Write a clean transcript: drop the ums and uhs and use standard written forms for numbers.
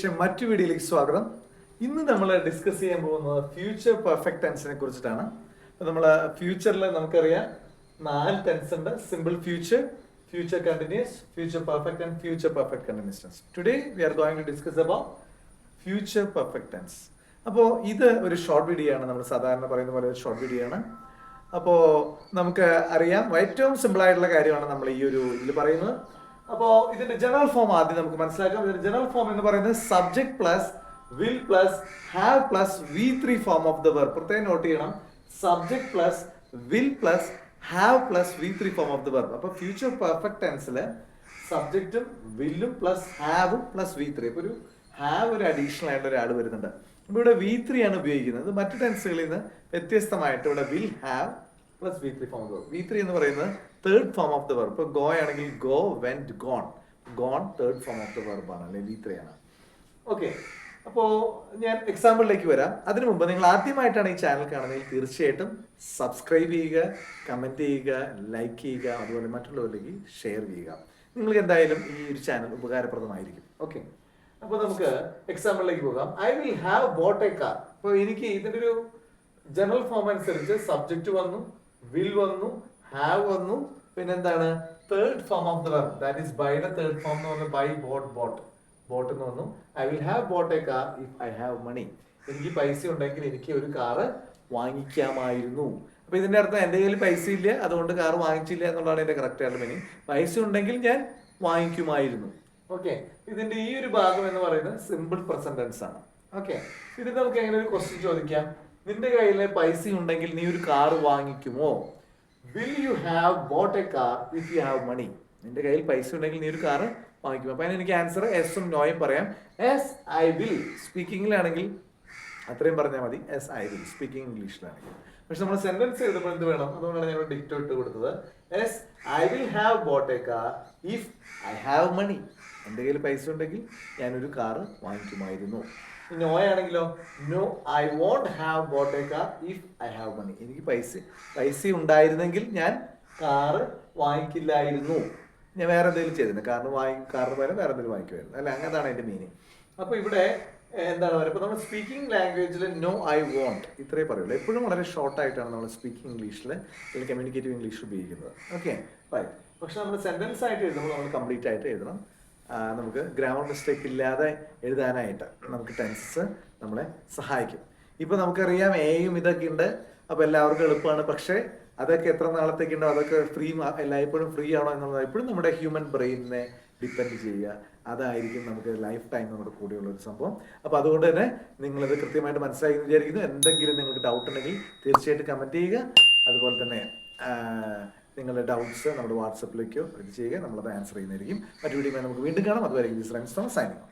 English മറ്റു വീഡിയോയിലേക്ക് സ്വാഗതം. ഇന്ന് നമ്മൾ ഡിസ്കസ് ചെയ്യാൻ പോകുന്നത് ഫ്യൂച്ചർ പെർഫെക്റ്റ് ടെൻസിനെ കുറിച്ചിട്ടാണ്. അപ്പോൾ നമ്മൾ ഫ്യൂച്ചറിൽ നമുക്കറിയാം 4 ടെൻസ് ഉണ്ട്: simple future, future continuous, future perfect and future perfect continuous tense. Today we are going to discuss about future perfect tense. അപ്പോൾ ഇത് ഒരു ഷോർട്ട് വീഡിയോ ആണ്, നമ്മൾ സാധാരണ പറയുന്ന പോലെ ഒരു ഷോർട്ട് വീഡിയോ ആണ്. അപ്പോൾ നമുക്ക് അറിയാം, ഏറ്റവും സിമ്പിൾ ആയിട്ടുള്ള കാര്യമാണ് നമ്മൾ ഈ ഒരു ഇതിൽ പറയുന്നത്. അപ്പോൾ ഇതിന്റെ ജനറൽ ഫോം ആദ്യം നമുക്ക് മനസ്സിലാക്കാം. ഇതിന്റെ ജനറൽ ഫോം എന്ന് പറയുന്നത് subject plus will plus have plus V3 form of the verb. പ്രത്യേകം നോട്ട് ചെയ്യണം, subject plus will plus have plus V3 form of the verb. അപ്പൊ ഫ്യൂച്ചർ പെർഫെക്റ്റ് ടെൻസില് സബ്ജക്റ്റും വില്ലും പ്ലസ് ഹാവും പ്ലസ് V3. ഇപ്പൊ ഒരു ഹാവ് ഒരു additional ആയിട്ട് ഒരാൾ വരുന്നുണ്ട്. ഇവിടെ V3 ആണ് ഉപയോഗിക്കുന്നത്. മറ്റു ടെൻസുകളിൽ നിന്ന് വ്യത്യസ്തമായിട്ട് ഇവിടെ will have plus V3 form of the verb. V3 എന്ന് പറയുന്നത് third form of the verb. ഇപ്പൊ ഗോ ആണെങ്കിൽ go, went, gone. Gone third form of the verb ആണ്, അല്ലെങ്കിൽ V3 ആണ്. ഓക്കെ, അപ്പോൾ ഞാൻ എക്സാമ്പിളിലേക്ക് വരാം. അതിനു മുമ്പ് നിങ്ങൾ ആദ്യമായിട്ടാണ് ഈ ചാനൽ കാണുന്നതെങ്കിൽ തീർച്ചയായിട്ടും സബ്സ്ക്രൈബ് ചെയ്യുക, കമന്റ് ചെയ്യുക, ലൈക്ക് ചെയ്യുക, അതുപോലെ മറ്റുള്ളവരിലേക്ക് ഷെയർ ചെയ്യുക. നിങ്ങൾക്ക് എന്തായാലും ഈ ഒരു ചാനൽ ഉപകാരപ്രദമായിരിക്കും. ഓക്കെ, അപ്പോൾ നമുക്ക് എക്സാമ്പിളിലേക്ക് പോകാം. I will have bought a car. അപ്പോൾ എനിക്ക് ഇതിന്റെ ഒരു ജനറൽ ഫോം അനുസരിച്ച് സബ്ജക്റ്റ് വന്നു, വിൽ വന്നു, ഹാവ് വന്നു, പിന്നെന്താണ് third form of the verb, that is buy the third form എന്ന് പറഞ്ഞാൽ ബൈ, ബോട്ട്, ബോട്ട് എന്ന് വന്നു. I will have bought a car if I have money. എനിക്ക് പൈസ ഉണ്ടെങ്കിൽ എനിക്ക് ഒരു കാറ് വാങ്ങിക്കാമായിരുന്നു. അപ്പൊ ഇതിന്റെ അർത്ഥം എന്റെ കയ്യിൽ പൈസ ഇല്ല, അതുകൊണ്ട് കാർ വാങ്ങിച്ചില്ല എന്നുള്ളതാണ് എന്റെ കറക്റ്റ് ആയിട്ടുള്ള മീനിങ്. പൈസ ഉണ്ടെങ്കിൽ ഞാൻ വാങ്ങിക്കുമായിരുന്നു. ഓക്കെ, ഇതിന്റെ ഈ ഒരു ഭാഗം എന്ന് പറയുന്നത് സിമ്പിൾ പ്രസന്റ് ടെൻസ് ആണ്. ഓക്കെ, ഇത് നമുക്ക് എങ്ങനെ ഒരു ക്വസ്റ്റ്യൻ ചോദിക്കാം. നിന്റെ കയ്യിൽ പൈസ ഉണ്ടെങ്കിൽ നീ ഒരു കാർ വാങ്ങിക്കുമോ? Will you have bought a car if you have money? നിന്റെ കയ്യിൽ പൈസ ഉണ്ടെങ്കിൽ നീ ഒരു കാർ വാങ്ങിക്കും. അപ്പൊ അതിന് എനിക്ക് ആൻസർ എസും നോയും പറയാം. എസ് ഐ വിൽ സ്പീക്കിംഗിലാണെങ്കിൽ അത്രയും പറഞ്ഞാൽ മതി. എസ് ഐ വിൽ സ്പീക്കിംഗ് ഇംഗ്ലീഷിലാണെങ്കിൽ. പക്ഷെ നമ്മൾ സെന്റൻസ് എഴുതുമ്പോൾ എന്ത് വേണം? അതുകൊണ്ടാണ് ഞാൻ ഡിക്റ്റോ ഇട്ട് കൊടുത്തത്. S I will have bought a car if I have മണി. എൻ്റെ കയ്യിൽ പൈസ ഉണ്ടെങ്കിൽ ഞാനൊരു കാർ വാങ്ങിക്കുമായിരുന്നു. നോ ആണെങ്കിലോ, no I won't have bought a car if I have money. എനിക്ക് പൈസ ഉണ്ടായിരുന്നെങ്കിൽ ഞാൻ കാറ് വാങ്ങിക്കില്ലായിരുന്നു. ഞാൻ വേറെ എന്തെങ്കിലും ചെയ്തിരുന്നു, കാറിന് പകരം വേറെ എന്തെങ്കിലും വാങ്ങിക്കുമായിരുന്നു, അല്ല അങ്ങനെയാണ് അതിന്റെ മീനിങ്. അപ്പൊ ഇവിടെ എന്താണ് പറയുക, ഇപ്പൊ നമ്മൾ സ്പീക്കിംഗ് ലാംഗ്വേജിൽ നോ ഐ വോണ്ട് ഇത്രേ പറയുള്ളൂ. എപ്പോഴും വളരെ ഷോർട്ട് ആയിട്ടാണ് നമ്മൾ സ്പീക്കിംഗ് ഇംഗ്ലീഷിൽ അല്ലെങ്കിൽ കമ്മ്യൂണിക്കേറ്റീവ് ഇംഗ്ലീഷിൽ ഉപയോഗിക്കുന്നത്. Okay, right. പക്ഷെ നമ്മൾ സെന്റൻസ് ആയിട്ട് എഴുതുമ്പോൾ നമ്മൾ കംപ്ലീറ്റ് ആയിട്ട് എഴുതണം. നമുക്ക് ഗ്രാമർ മിസ്റ്റേക്ക് ഇല്ലാതെ എഴുതാനായിട്ട് നമുക്ക് ടെൻസസ് നമ്മളെ സഹായിക്കും. ഇപ്പൊ നമുക്കറിയാം എയും ഇതൊക്കെ ഉണ്ട്, അപ്പൊ എല്ലാവർക്കും എളുപ്പമാണ്. പക്ഷേ അതൊക്കെ എത്ര നാളത്തേക്കുണ്ടോ, അതൊക്കെ എല്ലായ്പ്പോഴും ഫ്രീ ആണോ എന്നുള്ളത് എപ്പോഴും നമ്മുടെ ഹ്യൂമൻ ബ്രെയിനിനെ ഡിപ്പെൻഡ് ചെയ്യുക. അതായിരിക്കും നമുക്ക് ലൈഫ് ടൈം നമ്മുടെ കൂടെയുള്ള ഒരു സംഭവം. അപ്പൊ അതുകൊണ്ട് തന്നെ നിങ്ങളിത് കൃത്യമായിട്ട് മനസ്സിലായി എന്ന് വിചാരിക്കുന്നു. എന്തെങ്കിലും നിങ്ങൾക്ക് ഡൗട്ട് ഉണ്ടെങ്കിൽ തീർച്ചയായിട്ടും കമന്റ് ചെയ്യുക. അതുപോലെ തന്നെ നിങ്ങളുടെ ഡൗട്ട്സ് നമ്മുടെ വാട്സപ്പിലേക്കോ ഇത് ചെയ്യുക, നമ്മളത് ആൻസർ ചെയ്യുന്നതായിരിക്കും. മറ്റു വീഡിയോ നമുക്ക് വീണ്ടും കാണാം. അതുവരെ സൈനിങ് ഓഫ്.